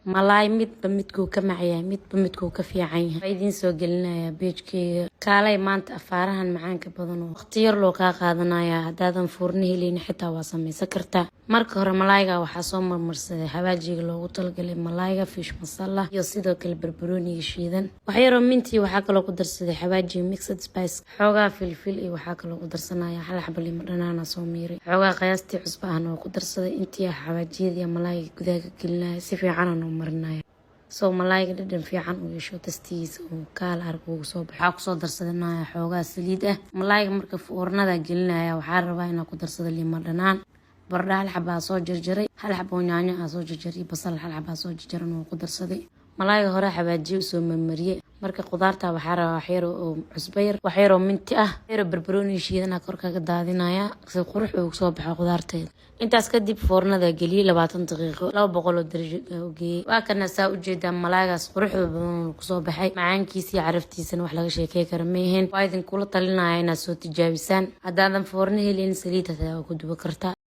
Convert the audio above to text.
malaay midba midkuu ka macyahay midba midkuu ka fiican yahay waxaa idiin soo gelinaya beejkeyga kaalay maanta afaarahan macaanka badan oo waqti yar loo kaa qaadanaya haddaadan fuurna helin xitaa waa samaysan kartaa marka hore malaayga waxaa soo marmarsaday xawaajiga loogu talagalay malaayga fish masala iyo sidoo kale barbarooniga shiidan wax yaroo mintii waxaa kaloo ku darsaday xawaajiga mixed spice xoogaa filfil iyo waxaa kaloo ku darsanaya hal xabo limo dhanaana soo miiray xoogaa qiyaastii cusbo ahna oo ku darsaday intii xawaajiyada iyo malaayga gudaha ka gelinaya si fiican marinaya soo malaayga dhadhan fiican uu yeesho tastiisa uu kaal arag ugu soo baxo waxaa kusoo darsadanaya xoogaa saliid ah malaayga marka foornada gelinaya waxaa rabaa inaa ku darsado limo dhanaan baradho hal xabaa soo jarjaray hal xabo yaanyo aa soo jarjaray basal hal xabaa soo jarjaran oo ku darsaday malaayga hore xawaajiyo soo marmariyay marka qudaarta waxaa rabaa wax yar oo cusbo yar wax yar oo minti ah yar barbarooni shiidan kor kaga daadinaya si qurux uu soo baxo qudaarteeda intaas kadib foornada geliyay 20 daqiiqo 200 darajo u geeyay waa kana saa u jeedaa malaaygaas quruxda badan ku soo baxay macaankiisa iyo caraftiisana wax laga sheekay karo ma ahayn waa idin kula talinaya inaad soo tijaabisaan haddaadan foorno helin saliid ku duba kartaa